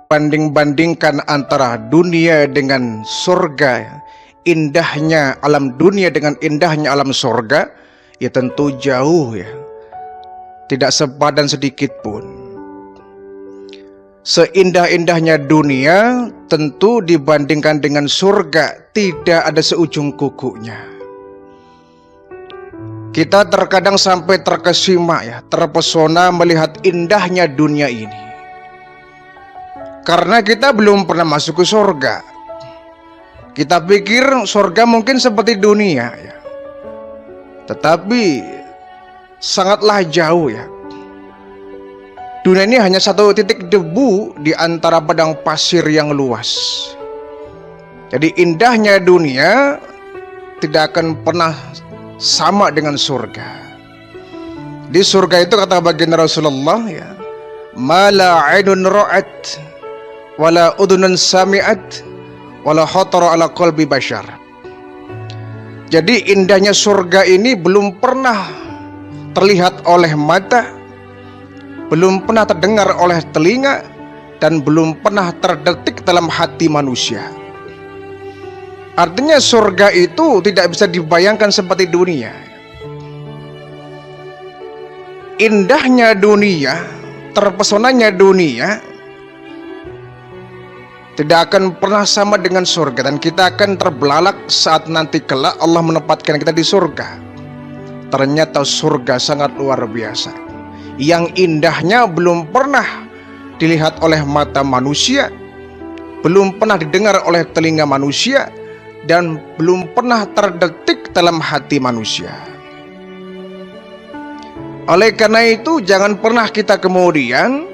banding-bandingkan antara dunia dengan surga, indahnya alam dunia dengan indahnya alam surga, ya tentu jauh ya, tidak sepadan sedikit pun. Seindah-indahnya dunia tentu dibandingkan dengan surga tidak ada seujung kukunya. Kita terkadang sampai terkesima ya, terpesona melihat indahnya dunia ini. Karena kita belum pernah masuk ke surga. Kita pikir surga mungkin seperti dunia ya. Tetapi sangatlah jauh ya. Dunia ini hanya satu titik debu di antara padang pasir yang luas. Jadi indahnya dunia tidak akan pernah sama dengan surga. Di surga itu kata baginda Rasulullah ya, ma la 'ainun ra'at wala udhunun sami'at wala khatara ala qalbi bashar. Jadi indahnya surga ini belum pernah terlihat oleh mata, belum pernah terdengar oleh telinga, dan belum pernah terdetik dalam hati manusia. Artinya surga itu tidak bisa dibayangkan seperti dunia. Indahnya dunia, terpesonanya dunia tidak akan pernah sama dengan surga, dan kita akan terbelalak saat nanti kelak Allah menempatkan kita di surga. Ternyata surga sangat luar biasa, yang indahnya belum pernah dilihat oleh mata manusia, belum pernah didengar oleh telinga manusia, dan belum pernah terdetik dalam hati manusia. Oleh karena itu jangan pernah kita kemudian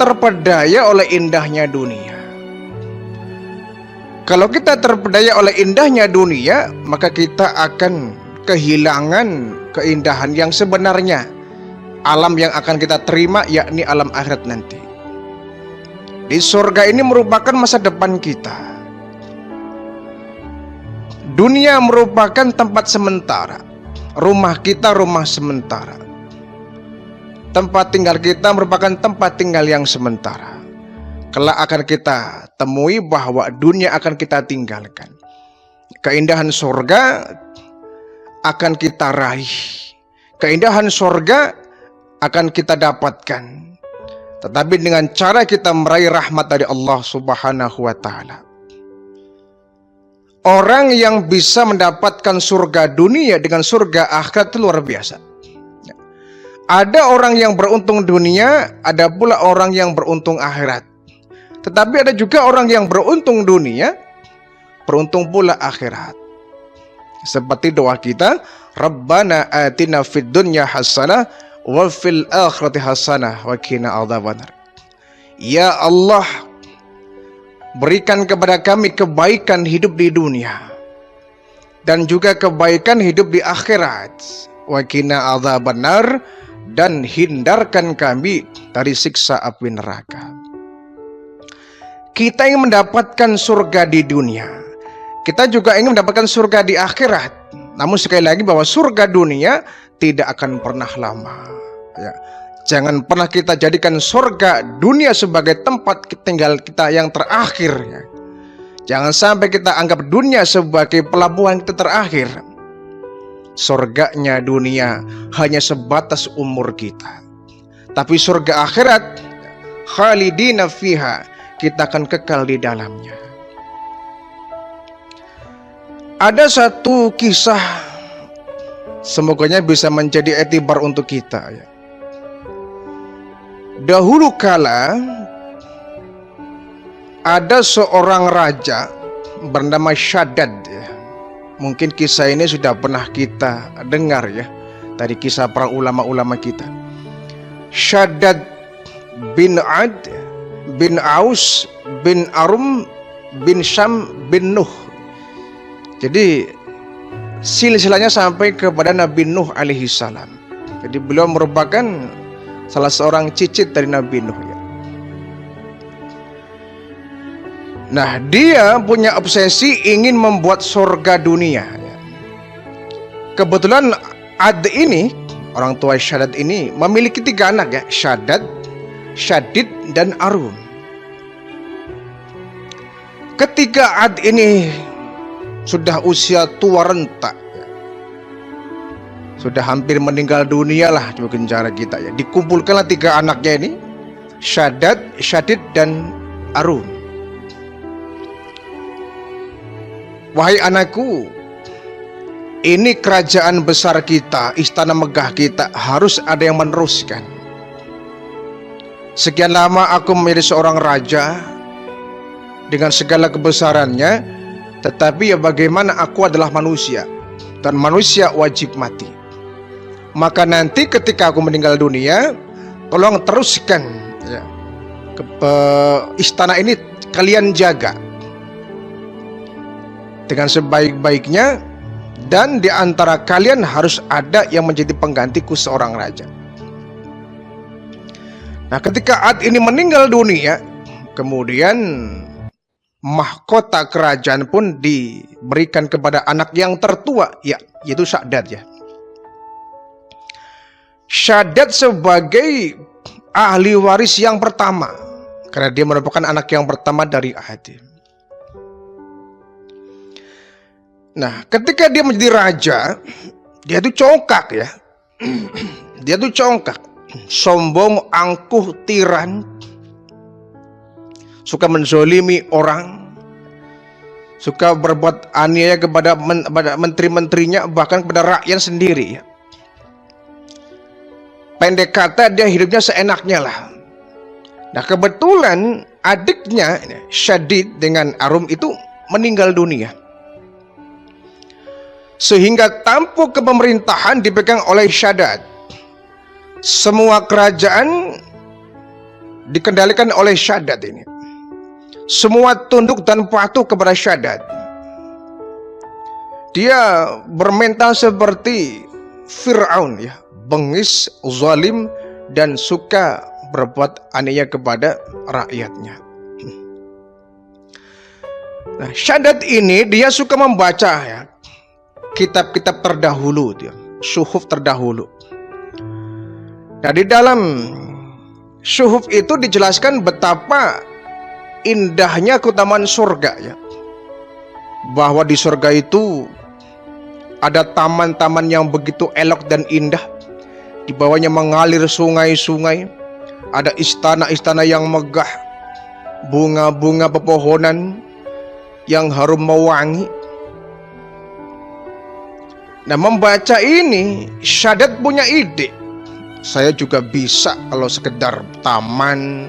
terpedaya oleh indahnya dunia. Kalau kita terpedaya oleh indahnya dunia, maka kita akan kehilangan keindahan yang sebenarnya, alam yang akan kita terima, yakni alam akhirat nanti. Di surga ini merupakan masa depan kita. Dunia merupakan tempat sementara, rumah kita rumah sementara, tempat tinggal kita merupakan tempat tinggal yang sementara. Kelak akan kita temui bahwa dunia akan kita tinggalkan. Keindahan surga akan kita raih. Keindahan surga akan kita dapatkan. Tetapi dengan cara kita meraih rahmat dari Allah Subhanahu wa ta'ala. Orang yang bisa mendapatkan surga dunia dengan surga akhirat itu luar biasa. Ada orang yang beruntung dunia, ada pula orang yang beruntung akhirat. Tetapi ada juga orang yang beruntung dunia, beruntung pula akhirat. Seperti doa kita, Rabbana atina fid dunya hasanah wa fil akhirati hasanah wa qina adzabannar. Ya Allah, berikan kepada kami kebaikan hidup di dunia dan juga kebaikan hidup di akhirat. Wa qina adzabannar, dan hindarkan kami dari siksa api neraka. Kita ingin mendapatkan surga di dunia, kita juga ingin mendapatkan surga di akhirat. Namun sekali lagi bahwa surga dunia tidak akan pernah lama ya. Jangan pernah kita jadikan surga dunia sebagai tempat tinggal kita yang terakhir ya. Jangan sampai kita anggap dunia sebagai pelabuhan kita terakhir. Surganya dunia hanya sebatas umur kita. Tapi surga akhirat, khalidina fiha, kita akan kekal di dalamnya. Ada satu kisah, semoganya bisa menjadi etibar untuk kita ya. Dahulu kala ada seorang raja bernama Shaddad ya. Mungkin kisah ini sudah pernah kita dengar ya, dari kisah para ulama-ulama kita. Shaddad bin Ad bin Aus bin Arum bin Syam bin Nuh. Jadi silsilahnya sampai kepada Nabi Nuh alaihi salam. Jadi beliau merupakan salah seorang cicit dari Nabi Nuh ya. Nah, dia punya obsesi ingin membuat surga dunia ya. Kebetulan Ad ini, orang tua Shaddad ini, memiliki 3 anak ya, Shaddad, Syadid, dan Arum. Ketika Ad ini sudah usia tua renta, sudah hampir meninggal dunia lah mungkin cara kita ya, dikumpulkanlah 3 anaknya ini, Syadad, Syadid, dan Arum. Wahai anakku, ini kerajaan besar kita, istana megah kita, harus ada yang meneruskan. Sekian lama aku menjadi seorang raja dengan segala kebesarannya, tetapi ya bagaimana aku adalah manusia, dan manusia wajib mati. Maka nanti ketika aku meninggal dunia, tolong teruskan ya, istana ini kalian jaga dengan sebaik-baiknya, dan di antara kalian harus ada yang menjadi penggantiku seorang raja. Nah, ketika Ad ini meninggal dunia, kemudian mahkota kerajaan pun diberikan kepada anak yang tertua, ya, yaitu Syadad ya. Syadad sebagai ahli waris yang pertama, karena dia merupakan anak yang pertama dari Ad. Nah, ketika dia menjadi raja, dia tuh congkak ya. Dia tuh congkak, sombong, angkuh, tiran, suka menzolimi orang, suka berbuat aniaya kepada menteri-menterinya, bahkan kepada rakyat sendiri. Pendek kata, dia hidupnya seenaknya lah. Nah, kebetulan adiknya Syadid dengan Arum itu meninggal dunia, sehingga tampuk kepemerintahan dipegang oleh Syadad. Semua kerajaan dikendalikan oleh Syadad ini. Semua tunduk dan patuh kepada Syadad. Dia bermental seperti Fir'aun ya, bengis, zalim, dan suka berbuat aniaya kepada rakyatnya. Nah, Syadad ini dia suka membaca ya, kitab-kitab terdahulu, syuhuf terdahulu. Nah, di dalam syuhuf itu dijelaskan betapa indahnya keutamaan surga ya, bahwa di surga itu ada taman-taman yang begitu elok dan indah, di bawahnya mengalir sungai-sungai, ada istana-istana yang megah, bunga-bunga pepohonan yang harum mewangi. Nah, membaca ini, Syadad punya ide. Saya juga bisa kalau sekedar taman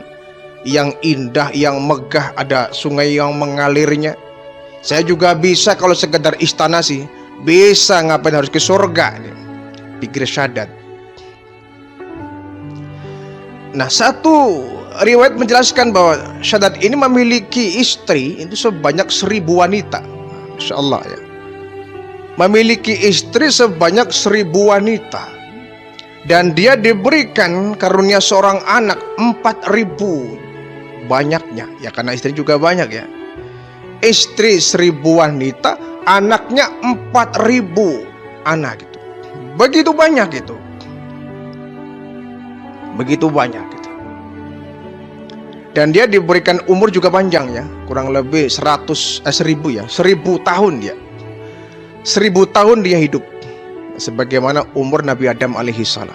yang indah, yang megah, ada sungai yang mengalirnya. Saya juga bisa kalau sekedar istana sih. Bisa, ngapain harus ke surga nih, pikir Syadad. Nah, satu riwayat menjelaskan bahwa Syadad ini memiliki istri itu sebanyak 1000 wanita. Masya Allah ya. Memiliki istri sebanyak 1000 wanita, dan dia diberikan karunia seorang anak 4000 banyaknya ya, karena istri juga banyak ya. Istri 1000 wanita, anaknya 4000 anak gitu. Begitu banyak itu. Begitu banyak gitu. Dan dia diberikan umur juga panjang ya, kurang lebih 1000 ya, 1000 tahun dia. 1000 tahun dia hidup, sebagaimana umur Nabi Adam alaihissalam.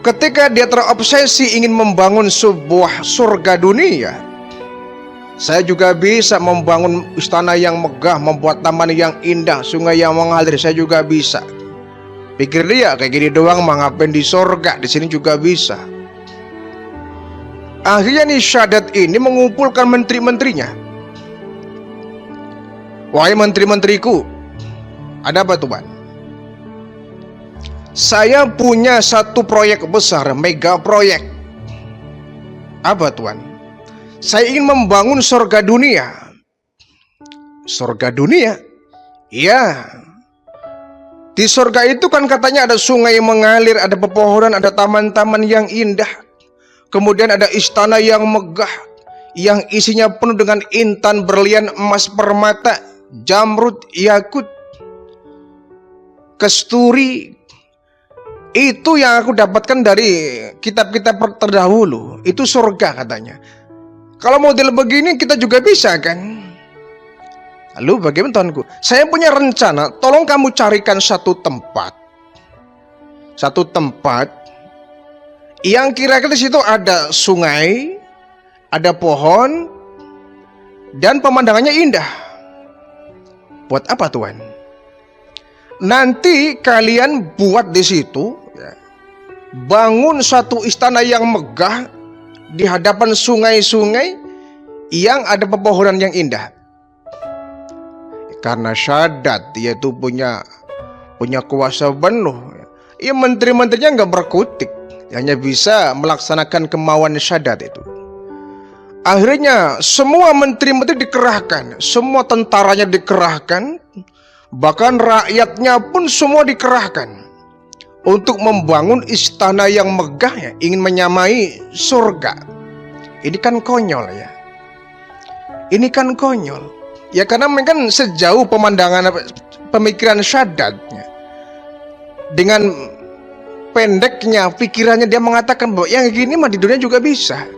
Ketika dia terobsesi ingin membangun sebuah surga dunia, saya juga bisa membangun istana yang megah, membuat taman yang indah, sungai yang mengalir, saya juga bisa. Pikir dia kayak gini doang mah ngapain di surga, di sini juga bisa. Akhirnya nih Syadad ini mengumpulkan menteri-menterinya. Wahai menteri-menteriku, ada apa tuan? Saya punya satu proyek besar, mega proyek. Apa tuan? Saya ingin membangun surga dunia. Surga dunia? Iya. Di surga itu kan katanya ada sungai yang mengalir, ada pepohonan, ada taman-taman yang indah. Kemudian ada istana yang megah, yang isinya penuh dengan intan, berlian, emas, permata, jamrud, yakut, kesturi. Itu yang aku dapatkan dari kitab-kitab terdahulu. Itu surga katanya. Kalau model begini kita juga bisa kan? Lalu bagaimana tuanku? Saya punya rencana, tolong kamu carikan satu tempat yang kira-kira di situ ada sungai, ada pohon, dan pemandangannya indah. Buat apa Tuan? Nanti kalian buat di situ, ya, bangun satu istana yang megah di hadapan sungai-sungai yang ada pepohonan yang indah. Karena Syadat dia itu punya kuasa penuh. Ya menteri-menterinya nggak berkutik, hanya bisa melaksanakan kemauan Syadat itu. Akhirnya semua menteri-menteri dikerahkan, semua tentaranya dikerahkan, bahkan rakyatnya pun semua dikerahkan untuk membangun istana yang megah, ya, ingin menyamai surga. Ini kan konyol ya. Ini kan konyol. Ya karena memang sejauh pemandangan pemikiran Syadat, ya, dengan pendeknya pikirannya dia mengatakan bahwa yang gini mah di dunia juga bisa.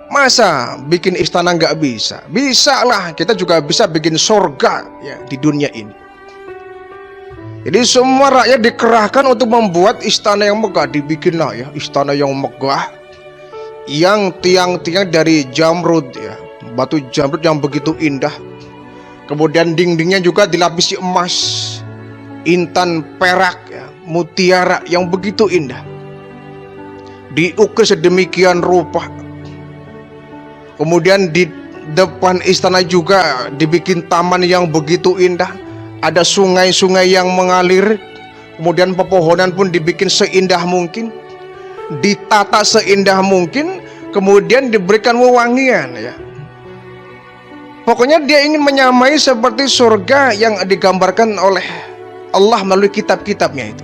Masa bikin istana nggak bisa? Bisa lah, kita juga bisa bikin surga ya di dunia ini. Jadi semua rakyat dikerahkan untuk membuat istana yang megah. Dibikinlah ya istana yang megah, yang tiang-tiang dari jamrud ya, batu jamrud yang begitu indah. Kemudian dindingnya juga dilapisi emas, intan, perak ya, mutiara yang begitu indah. Diukir sedemikian rupa. Kemudian di depan istana juga dibikin taman yang begitu indah. Ada sungai-sungai yang mengalir. Kemudian pepohonan pun dibikin seindah mungkin, ditata seindah mungkin. Kemudian diberikan wewangian ya. Pokoknya dia ingin menyamai seperti surga yang digambarkan oleh Allah melalui kitab-kitabnya itu.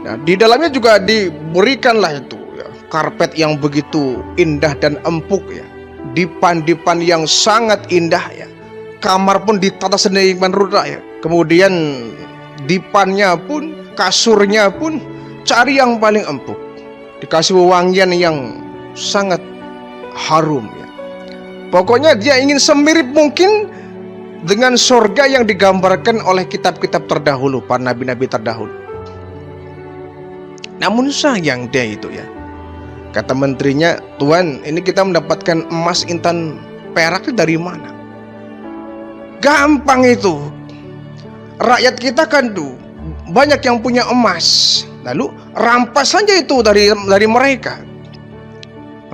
Nah, di dalamnya juga diberikanlah itu ya, karpet yang begitu indah dan empuk ya, dipan-dipan yang sangat indah ya, kamar pun ditata sedemikian rupa ya, kemudian dipannya pun, kasurnya pun cari yang paling empuk, dikasih wewangian yang sangat harum ya. Pokoknya dia ingin semirip mungkin dengan surga yang digambarkan oleh kitab-kitab terdahulu, para nabi-nabi terdahulu. Namun sayang dia itu ya, kata menterinya, Tuan, ini kita mendapatkan emas, intan, perak itu dari mana? Gampang itu. Rakyat kita kan tuh banyak yang punya emas, lalu rampas saja itu dari mereka.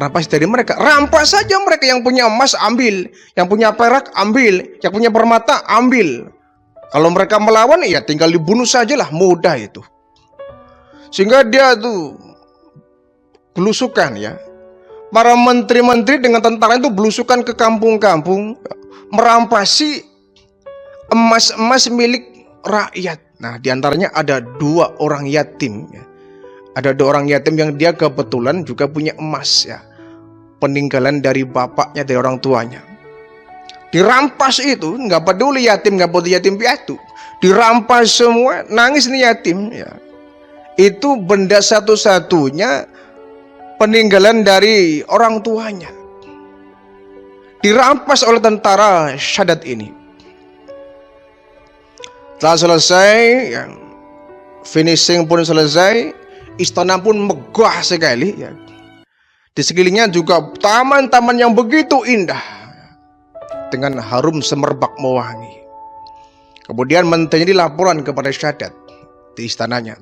Rampas dari mereka, rampas saja mereka. Yang punya emas ambil, yang punya perak ambil, yang punya permata ambil. Kalau mereka melawan ya tinggal dibunuh sajalah, mudah itu. Sehingga dia tuh belusukan ya, para menteri-menteri dengan tentara itu belusukan ke kampung-kampung, merampasi emas-emas milik rakyat. Nah, diantaranya ada 2 orang yatim ya. Ada 2 orang yatim yang dia kebetulan juga punya emas ya, peninggalan dari bapaknya, dari orang tuanya. Dirampas itu, nggak peduli yatim, nggak peduli yatim piatu, dirampas semua. Nangis nih yatim ya. Itu benda satu-satunya peninggalan dari orang tuanya, dirampas oleh tentara Syadat ini. Setelah selesai ya, finishing pun selesai, istana pun megah sekali ya. Di sekelilingnya juga taman-taman yang begitu indah dengan harum semerbak mewangi. Kemudian menterinya dilaporan kepada Syadat di istananya.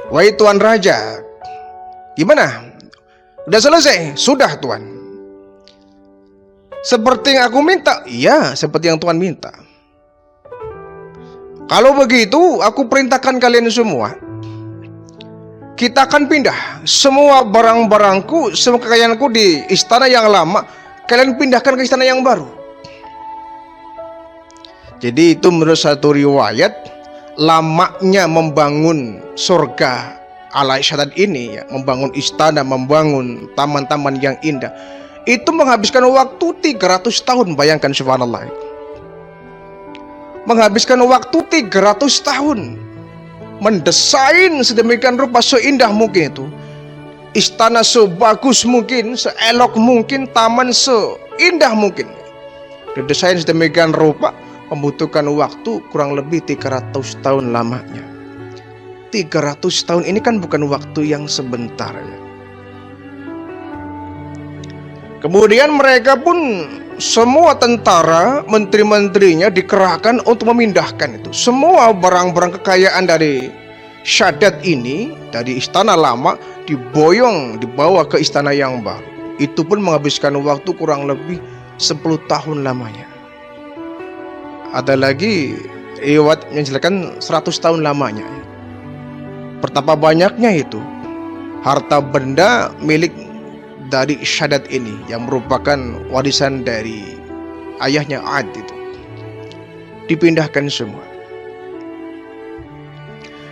Wahai Tuan Raja, gimana? Udah selesai? Sudah Tuan. Seperti yang aku minta? Iya, seperti yang Tuan minta. Kalau begitu, aku perintahkan kalian semua, kita akan pindah semua barang-barangku, semua kekayaanku di istana yang lama, kalian pindahkan ke istana yang baru. Jadi itu menurut satu riwayat, lamanya membangun surga ala Syadat ini ya, membangun istana, membangun taman-taman yang indah, itu menghabiskan waktu 300 tahun. Bayangkan, subhanallah, menghabiskan waktu 300 tahun mendesain sedemikian rupa seindah mungkin istana sebagus mungkin, seelok mungkin, taman seindah mungkin. Didesain sedemikian rupa, membutuhkan waktu kurang lebih 300 tahun lamanya. 300 tahun ini kan bukan waktu yang sebentar ya. Kemudian mereka pun semua tentara, menteri-menterinya dikerahkan untuk memindahkan itu. Semua barang-barang kekayaan dari Shaddad ini, dari istana lama, dibawa ke istana yang baru. Itu pun menghabiskan waktu kurang lebih 10 tahun lamanya. Ada lagi riwayat menjelaskan 100 tahun lamanya. Betapa banyaknya itu harta benda milik dari Shaddad ini yang merupakan warisan dari ayahnya Ad itu. Dipindahkan semua.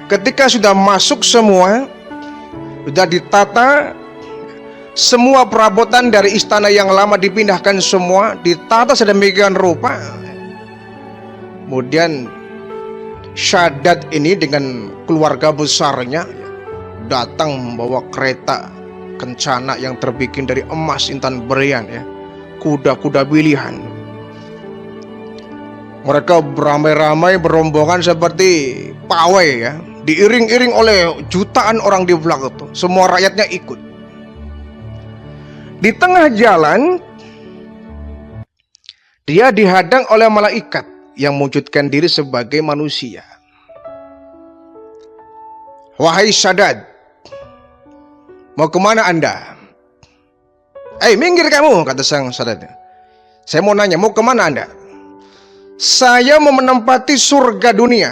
Ketika sudah masuk semua, sudah ditata, semua perabotan dari istana yang lama dipindahkan semua, ditata sedemikian rupa. Kemudian Shaddad ini dengan keluarga besarnya datang membawa kereta kencana yang terbikin dari emas intan berian ya, kuda-kuda pilihan. Mereka beramai-ramai berombongan seperti pawai ya, diiring-iring oleh jutaan orang di belakang itu. Semua rakyatnya ikut. Di tengah jalan dia dihadang oleh malaikat yang mewujudkan diri sebagai manusia. Wahai Shaddad, mau kemana Anda? Minggir kamu, kata sang Shaddad. Saya mau nanya, mau kemana Anda? Saya mau menempati surga dunia.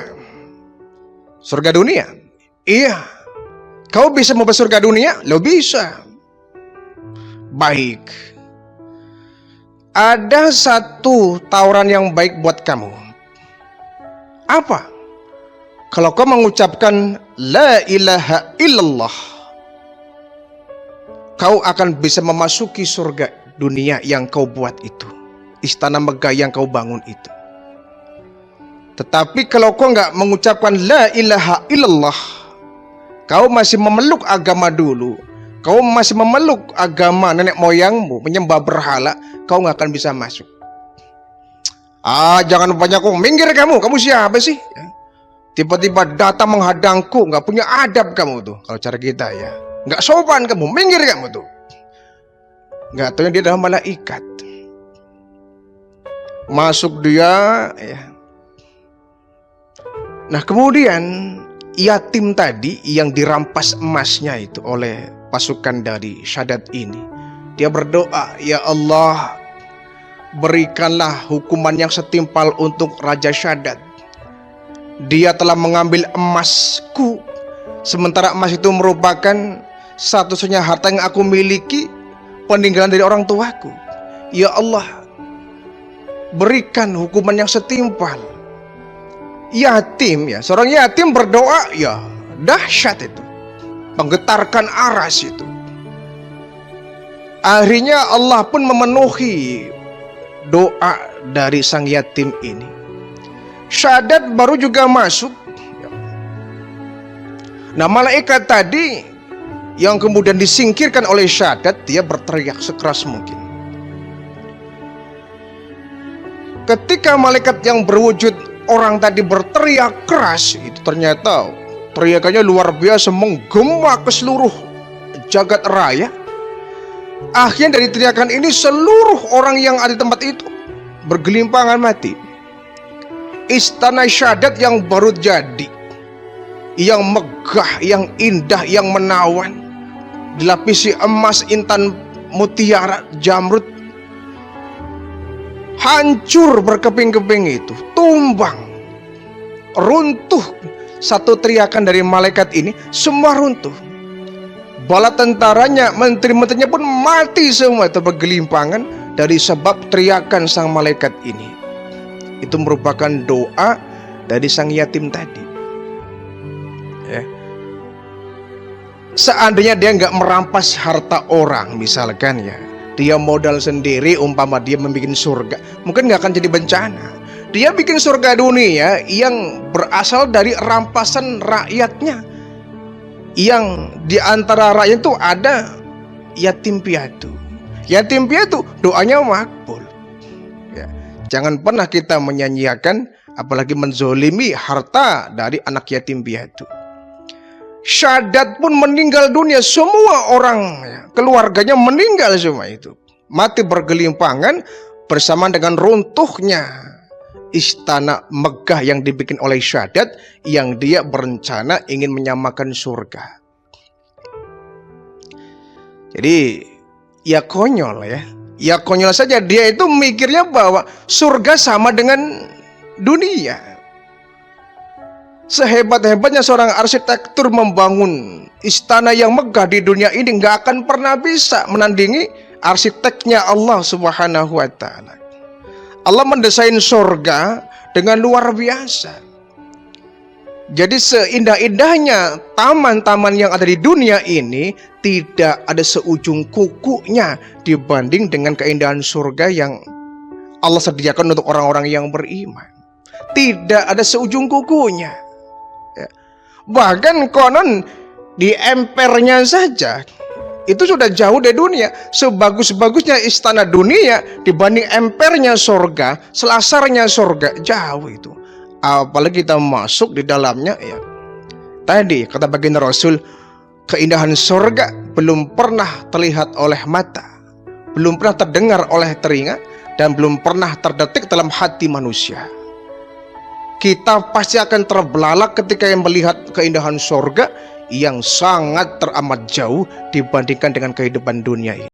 Surga dunia? Iya. Kau bisa mau ke surga dunia? Lo bisa. Baik. Ada satu tawaran yang baik buat kamu. Apa? Kalau kau mengucapkan La ilaha illallah, kau akan bisa memasuki surga dunia yang kau buat itu, istana megah yang kau bangun itu. Tetapi kalau kau nggak mengucapkan La ilaha illallah, kau masih memeluk agama dulu, kau masih memeluk agama nenek moyangmu, menyembah berhala, kau nggak akan bisa masuk. Jangan banyak kok, minggir kamu siapa sih? Tiba-tiba datang menghadangku, nggak punya adab kamu tuh. Kalau cara kita ya, nggak sopan kamu, minggir kamu tuh. Nggak tahu dia adalah malaikat. Masuk dia, ya. Nah kemudian yatim tadi yang dirampas emasnya itu oleh pasukan dari Shaddad ini, dia berdoa, ya Allah, berikanlah hukuman yang setimpal untuk Raja Shaddad. Dia telah mengambil emasku, sementara emas itu merupakan satu-satunya harta yang aku miliki, peninggalan dari orang tuaku. Ya Allah, berikan hukuman yang setimpal. Yatim ya, seorang yatim berdoa ya dahsyat itu, menggetarkan aras itu. Akhirnya Allah pun memenuhi doa dari sang yatim ini. Shaddad baru juga masuk. Nah malaikat tadi yang kemudian disingkirkan oleh Shaddad, dia berteriak sekeras mungkin. Ketika malaikat yang berwujud orang tadi berteriak keras, itu ternyata teriakannya luar biasa, menggema ke seluruh jagat raya. Akhirnya dari teriakan ini seluruh orang yang ada di tempat itu bergelimpangan mati. Istana Shaddad yang baru jadi, yang megah, yang indah, yang menawan, dilapisi emas, intan, mutiara, jamrud, hancur berkeping-keping itu, tumbang, runtuh. Satu teriakan dari malaikat ini, semua runtuh. Bala tentaranya, menteri-menterinya pun mati semua, itu bergelimpangan dari sebab teriakan sang malaikat ini. Itu merupakan doa dari sang yatim tadi ya. Seandainya dia nggak merampas harta orang, misalkan ya, dia modal sendiri, umpama dia membuat surga, mungkin nggak akan jadi bencana. Dia bikin surga dunia yang berasal dari rampasan rakyatnya. yang di antara rakyat itu ada yatim piatu. Yatim piatu doanya makbul. Ya. Jangan pernah kita menyanyiakan, apalagi menzolimi harta dari anak yatim piatu. Syahadat pun meninggal dunia, semua orang keluarganya meninggal semua itu, mati bergelimpangan bersama dengan runtuhnya istana megah yang dibikin oleh Syahadat, yang dia berencana ingin menyamakan surga. Jadi ya konyol ya. Ya konyol saja, dia itu mikirnya bahwa surga sama dengan dunia. Sehebat-hebatnya seorang arsitektur membangun istana yang megah di dunia ini, nggak akan pernah bisa menandingi arsiteknya Allah Subhanahu wa Ta'ala. Allah mendesain surga dengan luar biasa. Jadi seindah-indahnya taman-taman yang ada di dunia ini, tidak ada seujung kukunya dibanding dengan keindahan surga yang Allah sediakan untuk orang-orang yang beriman. Tidak ada seujung kukunya. Ya. Bahkan konon di empernya saja itu sudah jauh dari dunia. Sebagus-bagusnya istana dunia dibanding empernya surga, selasarnya surga, jauh itu. Apalagi kita masuk di dalamnya ya. Tadi kata baginda Rasul, keindahan surga belum pernah terlihat oleh mata, belum pernah terdengar oleh telinga, dan belum pernah terdetik dalam hati manusia. Kita pasti akan terbelalak ketika melihat keindahan surga yang sangat teramat jauh dibandingkan dengan kehidupan dunia ini.